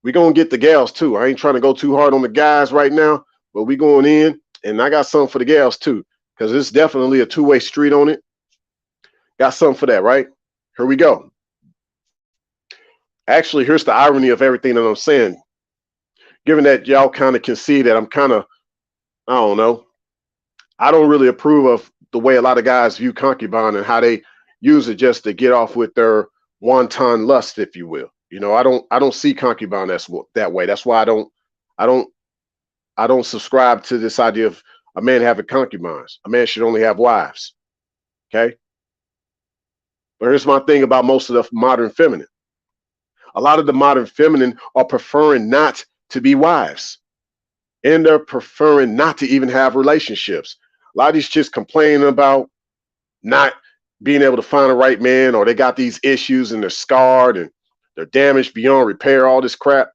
S1: We're gonna get the gals too. I ain't trying to go too hard on the guys right now, but we going in, and I got something for the gals too, because it's definitely a two-way street on it. Got something for that, right? Here we go. Actually, here's the irony of everything that I'm saying. Given that y'all kind of can see that I'm kind of, I don't know, I don't really approve of the way a lot of guys view concubine and how they use it just to get off with their wanton lust, if you will. You know, I don't see concubine that way. That's why I don't subscribe to this idea of a man having concubines. A man should only have wives. Okay. But here's my thing about most of the modern feminine. A lot of the modern feminine are preferring not to be wives. And they're preferring not to even have relationships. A lot of these chicks complaining about not being able to find a right man, or they got these issues and they're scarred and they're damaged beyond repair, all this crap.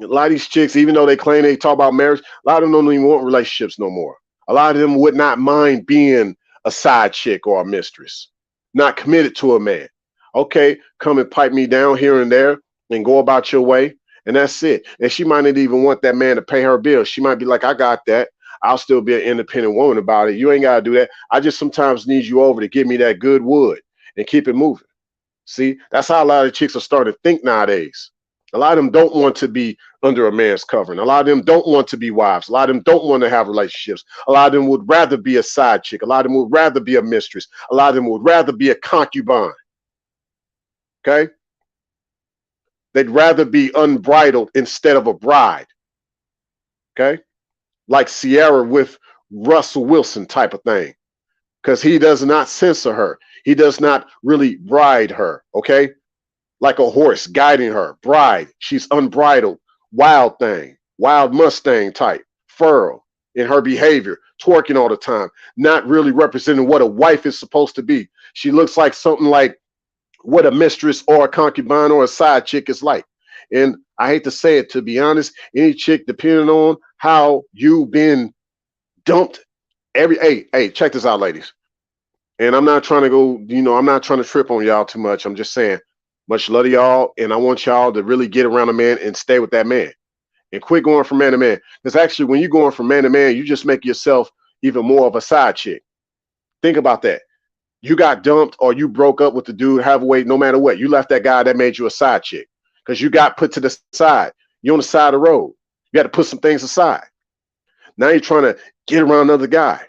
S1: A lot of these chicks, even though they claim they talk about marriage, a lot of them don't even want relationships no more. A lot of them would not mind being a side chick or a mistress, not committed to a man. Okay, come and pipe me down here and there and go about your way. And that's it. And she might not even want that man to pay her bills. She might be like, I got that. I'll still be an independent woman about it. You ain't got to do that. I just sometimes need you over to give me that good wood and keep it moving. See, that's how a lot of chicks are starting to think nowadays. A lot of them don't want to be under a man's covering. A lot of them don't want to be wives. A lot of them don't want to have relationships. A lot of them would rather be a side chick. A lot of them would rather be a mistress. A lot of them would rather be a concubine. Okay? They'd rather be unbridled instead of a bride. Okay? Like Sierra with Russell Wilson type of thing. Because he does not censor her. He does not really ride her. Okay? Like a horse guiding her. Bride. She's unbridled. Wild thing. Wild Mustang type. Feral in her behavior. Twerking all the time. Not really representing what a wife is supposed to be. She looks like something like what a mistress or a concubine or a side chick is like. And I hate to say it, to be honest, any chick, depending on how you've been dumped, hey, check this out, ladies. And I'm not trying to go, I'm not trying to trip on y'all too much. I'm just saying, much love to y'all, and I want y'all to really get around a man and stay with that man. And quit going from man to man. Because actually, when you're going from man to man, you just make yourself even more of a side chick. Think about that. You got dumped or you broke up with the dude, have a way, no matter what. You left that guy that made you a side chick because you got put to the side. You're on the side of the road. You got to put some things aside. Now you're trying to get around another guy.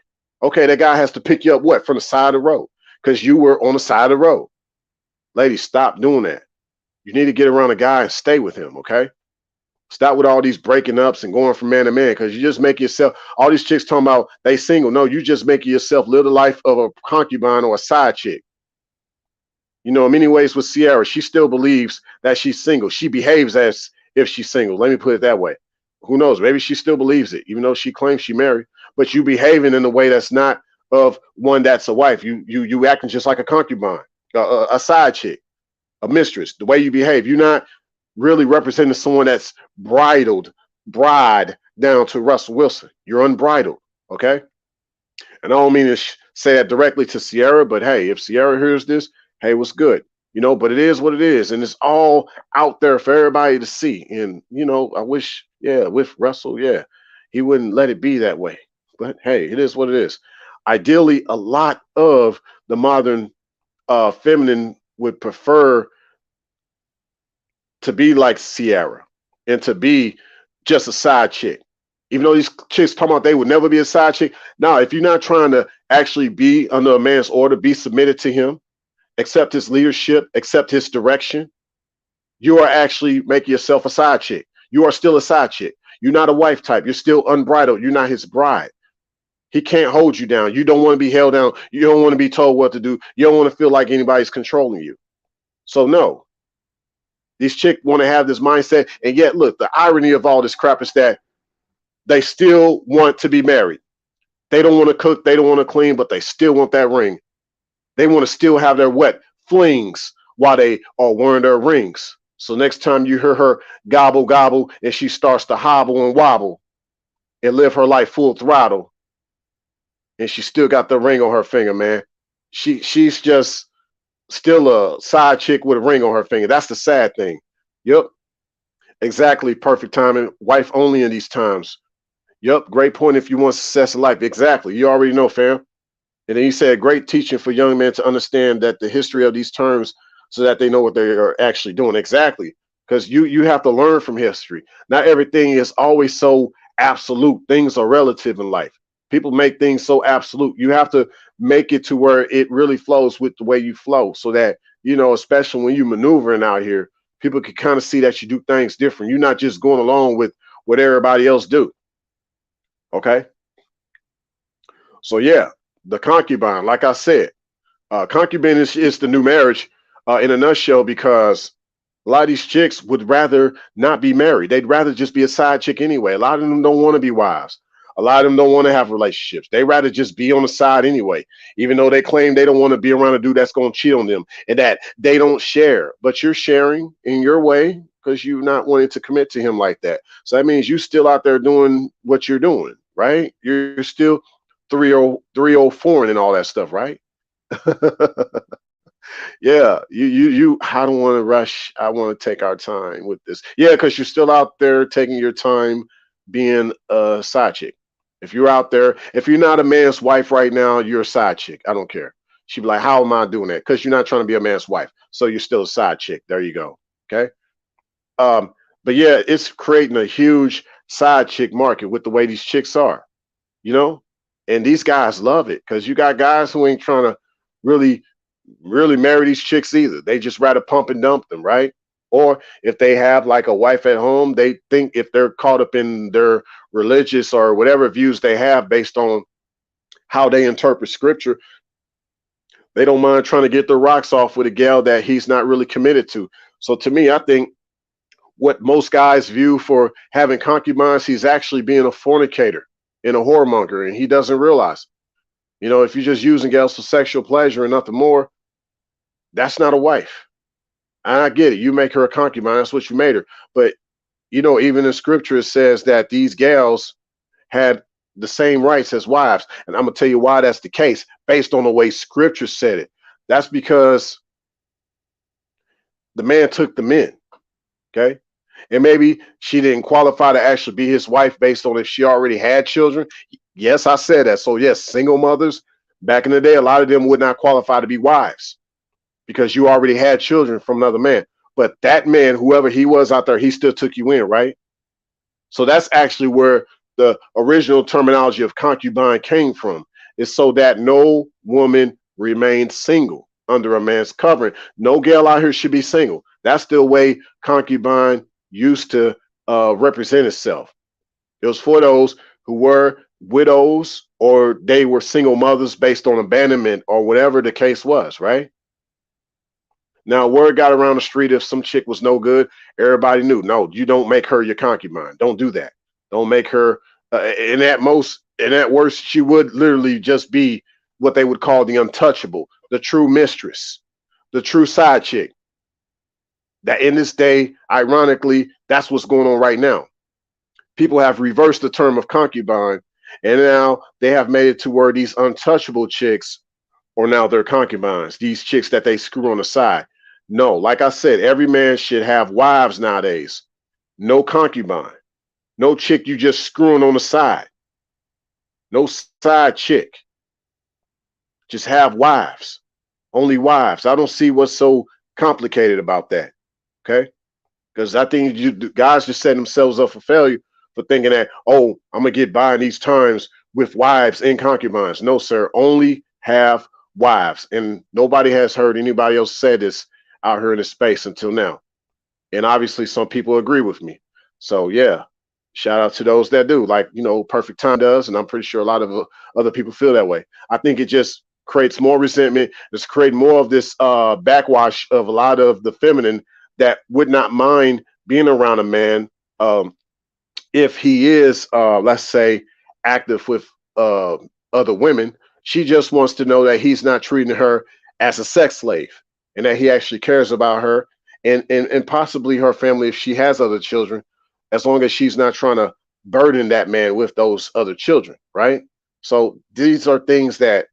S1: Okay, that guy has to pick you up what? From the side of the road because you were on the side of the road. Ladies, stop doing that. You need to get around a guy and stay with him, okay? Stop with all these breaking ups and going from man to man because you just make yourself, all these chicks talking about they single. No, you just make yourself live the life of a concubine or a side chick. In many ways with Sierra, she still believes that she's single. She behaves as if she's single. Let me put it that way. Who knows? Maybe she still believes it, even though she claims she married. But you behaving in a way that's not of one that's a wife. You acting just like a concubine. a side chick, a mistress. The way you behave, you're not really representing someone that's bride down to Russell Wilson. You're unbridled, okay? And I don't mean to say that directly to Sierra, but hey, if Sierra hears this, hey, what's good? You know, but it is what it is, and it's all out there for everybody to see. And you know, I wish, yeah, with Russell, yeah, he wouldn't let it be that way. But hey, it is what it is. Ideally, a lot of the modern feminine would prefer to be like Sierra and to be just a side chick. Even though these chicks talking about they would never be a side chick. Now, if you're not trying to actually be under a man's order, be submitted to him, accept his leadership, accept his direction, you are actually making yourself a side chick. You are still a side chick. You're not a wife type. You're still unbridled. You're not his bride. He can't hold you down. You don't want to be held down. You don't want to be told what to do. You don't want to feel like anybody's controlling you. So no, these chicks want to have this mindset. And yet, look, the irony of all this crap is that they still want to be married. They don't want to cook. They don't want to clean, but they still want that ring. They want to still have their wet flings while they are wearing their rings. So next time you hear her gobble, gobble, and she starts to hobble and wobble and live her life full throttle, and she still got the ring on her finger, man. She's just still a side chick with a ring on her finger. That's the sad thing. Yep. Exactly. Perfect timing. Wife only in these times. Yep. Great point if you want success in life. Exactly. You already know, fam. And then you said great teaching for young men to understand that the history of these terms so that they know what they are actually doing. Exactly. Because you have to learn from history. Not everything is always so absolute. Things are relative in life. People make things so absolute. You have to make it to where it really flows with the way you flow so that, you know, especially when you're maneuvering out here, people can kind of see that you do things different. You're not just going along with what everybody else do. Okay. So yeah, the concubine, like I said, concubinage is the new marriage in a nutshell, because a lot of these chicks would rather not be married. They'd rather just be a side chick anyway. A lot of them don't want to be wives. A lot of them don't want to have relationships. They rather just be on the side anyway, even though they claim they don't want to be around a dude that's going to cheat on them and that they don't share. But you're sharing in your way because you're not wanting to commit to him like that. So that means you still out there doing what you're doing, right? You're still 304 and all that stuff, right? Yeah, you I don't want to rush. I want to take our time with this. Yeah, because you're still out there taking your time being a side chick. If you're out there, if you're not a man's wife right now, you're a side chick. I don't care. She'd be like, how am I doing that? Because you're not trying to be a man's wife. So you're still a side chick. There you go. Okay. But yeah, it's creating a huge side chick market with the way these chicks are, you know? And these guys love it because you got guys who ain't trying to really marry these chicks either. They just rather pump and dump them, right? Or if they have like a wife at home, they think if they're caught up in their religious or whatever views they have based on how they interpret scripture, they don't mind trying to get their rocks off with a gal that he's not really committed to. So to me, I think what most guys view for having concubines, he's actually being a fornicator and a whoremonger, and he doesn't realize. You know, if you're just using gals for sexual pleasure and nothing more, that's not a wife. I get it. You make her a concubine. That's what you made her. But, you know, even in scripture, it says that these gals had the same rights as wives. And I'm going to tell you why that's the case based on the way scripture said it. That's because the man took them in. Okay. And maybe she didn't qualify to actually be his wife based on if she already had children. Yes, I said that. So, yes, single mothers back in the day, a lot of them would not qualify to be wives because you already had children from another man. But that man, whoever he was out there, he still took you in, right? So that's actually where the original terminology of concubine came from. It's so that no woman remains single under a man's covering. No gal out here should be single. That's the way concubine used to represent itself. It was for those who were widows or they were single mothers based on abandonment or whatever the case was, right? Now, word got around the street if some chick was no good, everybody knew. No, you don't make her your concubine. Don't do that. Don't make her. And at worst, she would literally just be what they would call the untouchable, the true mistress. the true side chick. That in this day, ironically, that's what's going on right now. People have reversed the term of concubine, and now they have made it to where these untouchable chicks are now their concubines, these chicks that they screw on the side. No, like I said, every man should have wives nowadays. No concubine. No chick you just screwing on the side. No side chick. Just have wives. Only wives. I don't see what's so complicated about that. Okay? Because I think guys just set themselves up for failure for thinking that, oh, I'm going to get by in these times with wives and concubines. No, sir. Only have wives. And nobody has heard anybody else say this out here in the space until now. And obviously some people agree with me. So yeah, shout out to those that do, like, Perfect Time does. And I'm pretty sure a lot of other people feel that way. I think it just creates more resentment. It's creating more of this backwash of a lot of the feminine that would not mind being around a man if he is, let's say, active with other women. She just wants to know that he's not treating her as a sex slave and that he actually cares about her and possibly her family if she has other children, as long as she's not trying to burden that man with those other children, right? So these are things that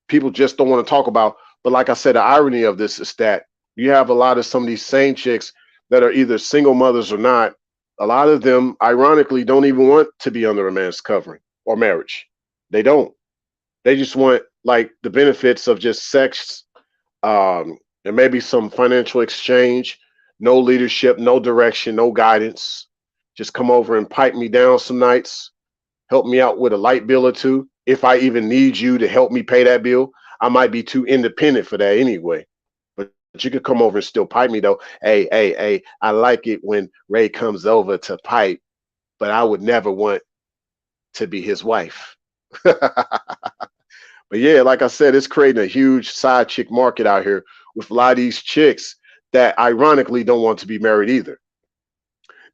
S1: people just don't want to talk about. But like I said, the irony of this is that you have a lot of some of these same chicks that are either single mothers or not. A lot of them, ironically, don't even want to be under a man's covering or marriage. They don't. They just want like the benefits of just sex, and maybe some financial exchange, no leadership, no direction, no guidance. Just come over and pipe me down some nights, help me out with a light bill or two. If I even need you to help me pay that bill, I might be too independent for that anyway. But you could come over and still pipe me though. Hey, I like it when Ray comes over to pipe, but I would never want to be his wife. But yeah, like I said, it's creating a huge side chick market out here with a lot of these chicks that ironically don't want to be married either.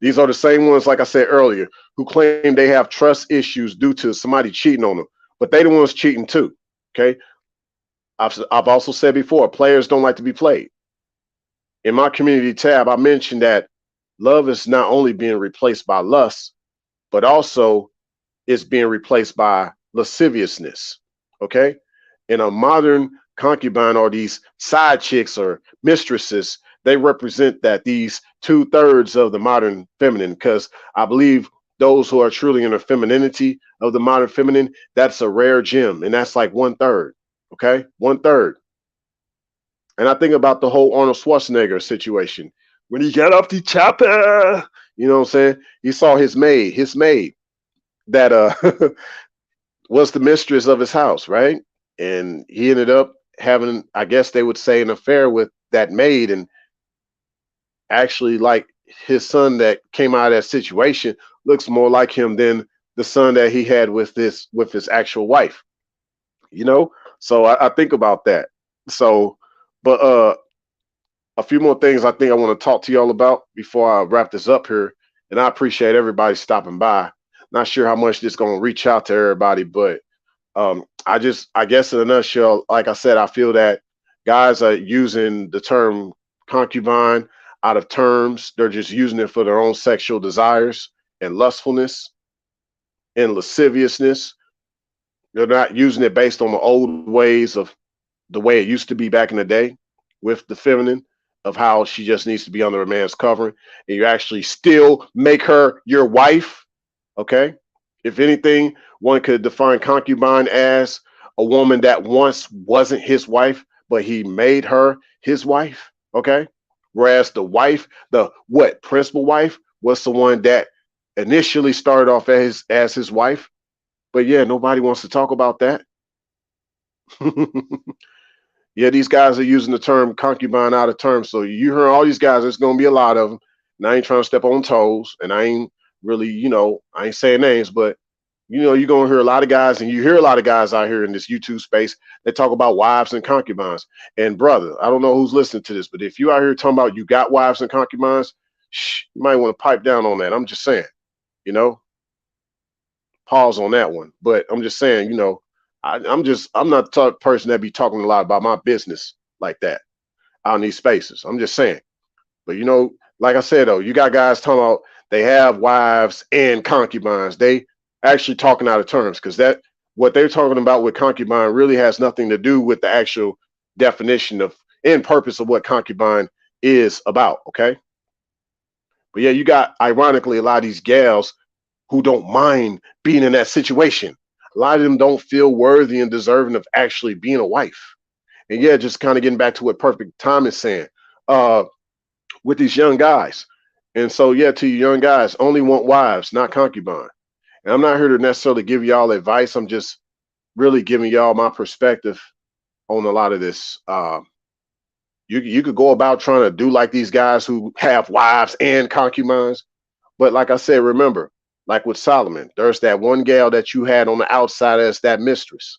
S1: These are the same ones, like I said earlier, who claim they have trust issues due to somebody cheating on them, but they the ones cheating too. Okay. I've also said before, players don't like to be played. In my community tab, I mentioned that love is not only being replaced by lust, but also it's being replaced by lasciviousness. Okay. In a modern concubine or these side chicks or mistresses, they represent that these 2/3 of the modern feminine, because I believe those who are truly in the femininity of the modern feminine, that's a rare gem. And that's like 1/3. Okay. 1/3. And I think about the whole Arnold Schwarzenegger situation. When he got off the chopper, you know what I'm saying? He saw his maid that was the mistress of his house, right? And he ended up having, I guess they would say, an affair with that maid. And actually, like, his son that came out of that situation looks more like him than the son that he had with his actual wife. So I think about that. So, but a few more things I think I want to talk to y'all about before I wrap this up here. And I appreciate everybody stopping by. Not sure how much this is going to reach out to everybody, but I guess in a nutshell, like I said, I feel that guys are using the term concubine out of terms. They're just using it for their own sexual desires and lustfulness and lasciviousness. They're not using it based on the old ways of the way it used to be back in the day with the feminine, of how she just needs to be under a man's covering, and you actually still make her your wife. Okay. If anything, one could define concubine as a woman that once wasn't his wife, but he made her his wife. Okay. Whereas the wife, the principal wife, was the one that initially started off as his wife. But yeah, nobody wants to talk about that. Yeah, these guys are using the term concubine out of term. So you hear all these guys, there's going to be a lot of them. And I ain't trying to step on toes. And I ain't really, I ain't saying names, but, you're going to hear a lot of guys, and you hear a lot of guys out here in this YouTube space that talk about wives and concubines. And brother, I don't know who's listening to this, but if you out here talking about you got wives and concubines, you might want to pipe down on that. I'm just saying, pause on that one. But I'm just saying, I'm not the type of person that be talking a lot about my business like that. out in these spaces. I'm just saying. But you know, like I said though, you got guys talking about they have wives and concubines. They actually talking out of terms because that what they're talking about with concubine really has nothing to do with the actual definition of and purpose of what concubine is about. Okay. But yeah, you got ironically a lot of these gals who don't mind being in that situation. A lot of them don't feel worthy and deserving of actually being a wife. And yeah, just kind of getting back to what Perfect Time is saying. With these young guys. And so, yeah, to you young guys, only want wives, not concubine. And I'm not here to necessarily give y'all advice. I'm just really giving y'all my perspective on a lot of this. You could go about trying to do like these guys who have wives and concubines, but like I said, remember, like with Solomon, there's that one gal that you had on the outside as that mistress,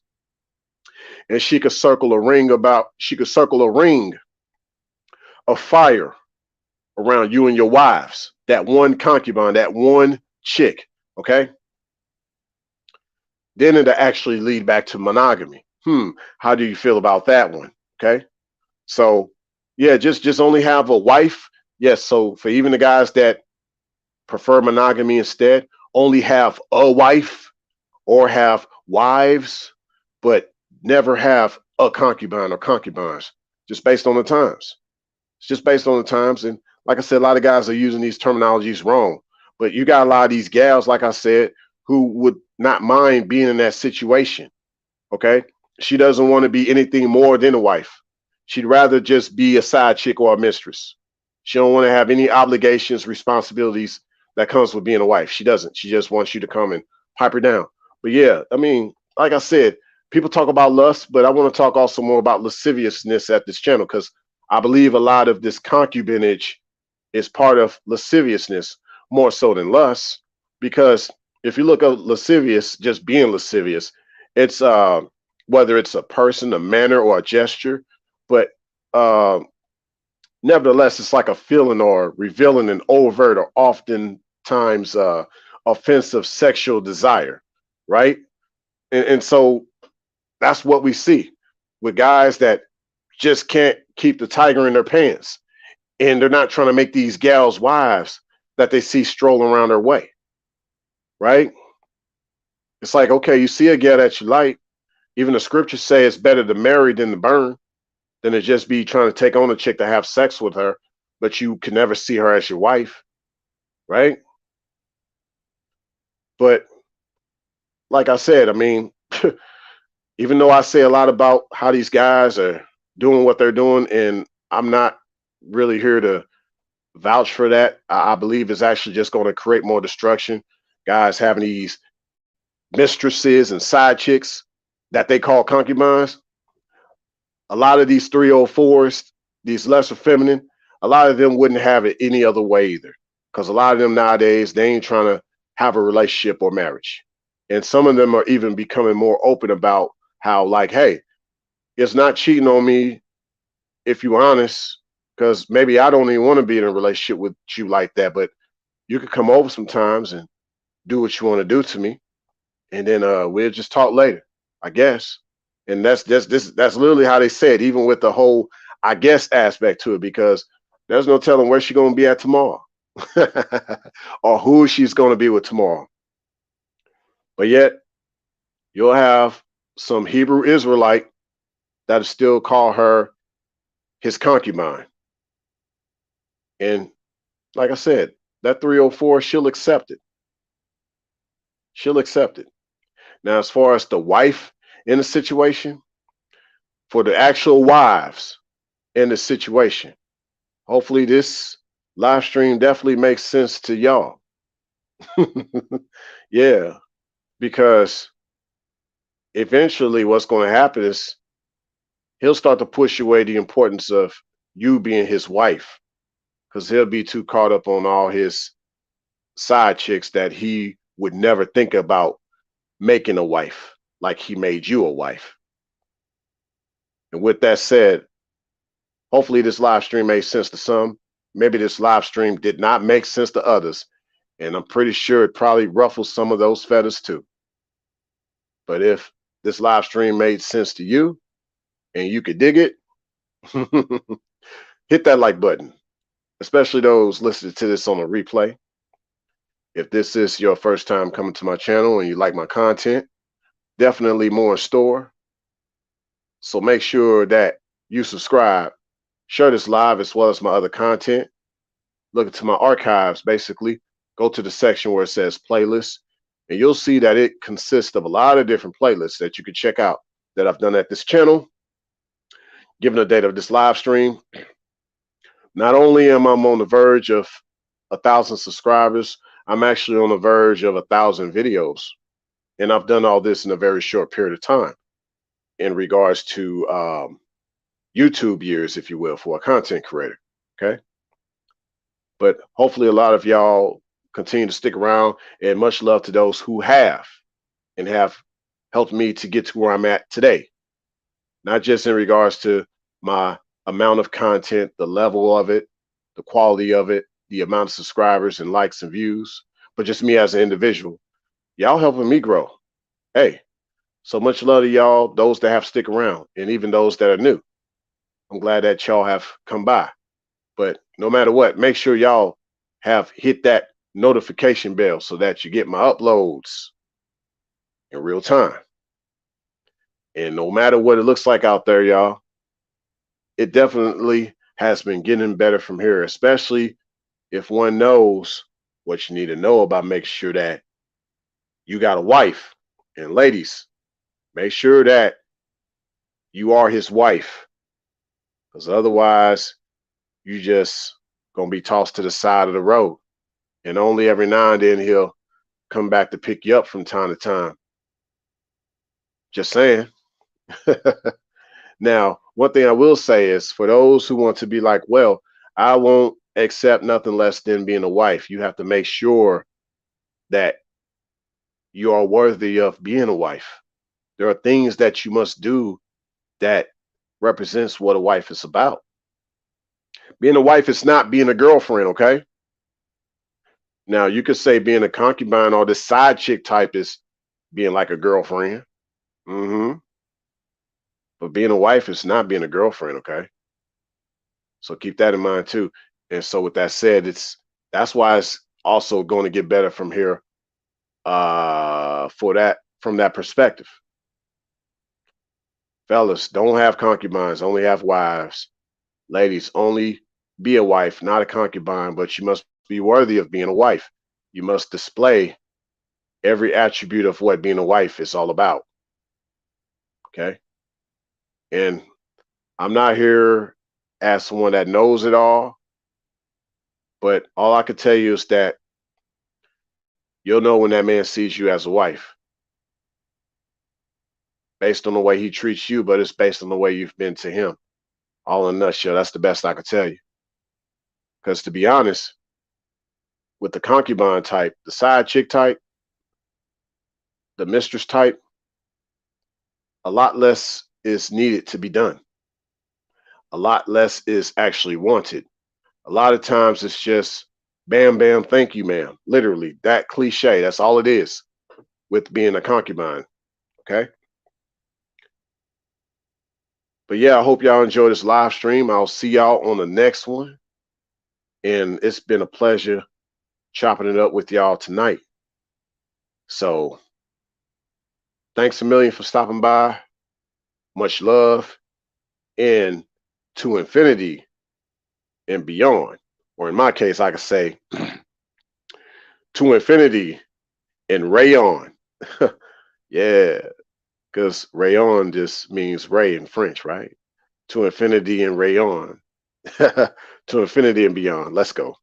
S1: and she could circle a ring of fire around you and your wives, that one concubine, that one chick, okay? Then it'll actually lead back to monogamy. How do you feel about that one? Okay. So yeah, just only have a wife. Yes, so for even the guys that prefer monogamy instead, only have a wife or have wives, but never have a concubine or concubines, just based on the times. It's just based on the times. And like I said, a lot of guys are using these terminologies wrong. But you got a lot of these gals, like I said, who would not mind being in that situation. Okay. She doesn't want to be anything more than a wife. She'd rather just be a side chick or a mistress. She don't want to have any obligations, responsibilities that comes with being a wife. She doesn't. She just wants you to come and pipe her down. But yeah, I mean, like I said, people talk about lust, but I want to talk also more about lasciviousness at this channel because I believe a lot of this concubinage is part of lasciviousness more so than lust. Because if you look at lascivious, just being lascivious, it's whether it's a person, a manner, or a gesture, but uh, nevertheless, it's like a feeling or revealing an overt or oftentimes offensive sexual desire, right? And so that's what we see with guys that just can't keep the tiger in their pants, and they're not trying to make these gals wives that they see strolling around their way, right? It's like, okay, you see a gal that you like, even the scriptures say it's better to marry than to burn, than to just be trying to take on a chick to have sex with her, but you can never see her as your wife, right? But like I said, I mean, even though I say a lot about how these guys are doing what they're doing, and I'm not really here to vouch for that, I believe it's actually just going to create more destruction. Guys having these mistresses and side chicks that they call concubines. A lot of these 304s, these lesser feminine, a lot of them wouldn't have it any other way either. Because a lot of them nowadays, they ain't trying to have a relationship or marriage. And some of them are even becoming more open about how, like, hey, it's not cheating on me if you're honest, because maybe I don't even want to be in a relationship with you like that, but you could come over sometimes and do what you want to do to me, and then we'll just talk later, I guess. And that's literally how they say it, even with the whole I guess aspect to it, because there's no telling where she's gonna be at tomorrow. Or who she's gonna be with tomorrow. But yet you'll have some Hebrew Israelite that'll still call her his concubine. And like I said, that 304, she'll accept it. She'll accept it. Now, as far as the wife in the situation, for the actual wives in the situation, hopefully this live stream definitely makes sense to y'all. Yeah, because eventually what's going to happen is he'll start to push away the importance of you being his wife, because he'll be too caught up on all his side chicks that he would never think about making a wife like he made you a wife. And with that said, hopefully this live stream made sense to some. Maybe this live stream did not make sense to others, and I'm pretty sure it probably ruffles some of those feathers too. But if this live stream made sense to you and you could dig it, hit that like button, especially those listening to this on a replay. If this is your first time coming to my channel and you like my content, definitely more in store. So make sure that you subscribe, share this live as well as my other content. Look into my archives, basically. Go to the section where it says playlists, and you'll see that it consists of a lot of different playlists that you can check out that I've done at this channel. Given the date of this live stream, not only am I on the verge of 1,000 subscribers, I'm actually on the verge of 1,000 videos. And I've done all this in a very short period of time in regards to YouTube years, if you will, for a content creator. Okay. But hopefully a lot of y'all continue to stick around, and much love to those who have and have helped me to get to where I'm at today. Not just in regards to my amount of content, the level of it, the quality of it, the amount of subscribers and likes and views, but just me as an individual. Y'all helping me grow. Hey, so much love to y'all, those that have stick around, and even those that are new. I'm glad that y'all have come by. But no matter what, make sure y'all have hit that notification bell so that you get my uploads in real time. And no matter what it looks like out there, y'all, it definitely has been getting better from here, especially if one knows what you need to know about making sure that you got a wife. And ladies, make sure that you are his wife, because otherwise you just gonna be tossed to the side of the road, and only every now and then he'll come back to pick you up from time to time. Just saying. Now, one thing I will say is, for those who want to be like, well, I won't accept nothing less than being a wife, you have to make sure that you are worthy of being a wife. There are things that you must do that represents what a wife is about. Being a wife is not being a girlfriend, okay? Now, you could say being a concubine or the side chick type is being like a girlfriend. But being a wife is not being a girlfriend, okay? So keep that in mind too. And so with that said, that's why it's also going to get better from here from that perspective. Fellas, don't have concubines, only have wives. Ladies, only be a wife, not a concubine, but you must be worthy of being a wife. You must display every attribute of what being a wife is all about. Okay? And I'm not here as someone that knows it all, but all I can tell you is that you'll know when that man sees you as a wife, based on the way he treats you, but it's based on the way you've been to him. All in a nutshell, that's the best I could tell you. Because to be honest, with the concubine type, the side chick type, the mistress type, a lot less is needed to be done. A lot less is actually wanted. A lot of times it's just bam, bam, thank you, ma'am. Literally, that cliche, that's all it is with being a concubine, okay? But yeah, I hope y'all enjoy this live stream. I'll see y'all on the next one. And it's been a pleasure chopping it up with y'all tonight. So thanks a million for stopping by. Much love. And to infinity and beyond. Or in my case, I could say to infinity and rayon. Yeah, because rayon just means ray in French, right? To infinity and rayon. To infinity and beyond. Let's go.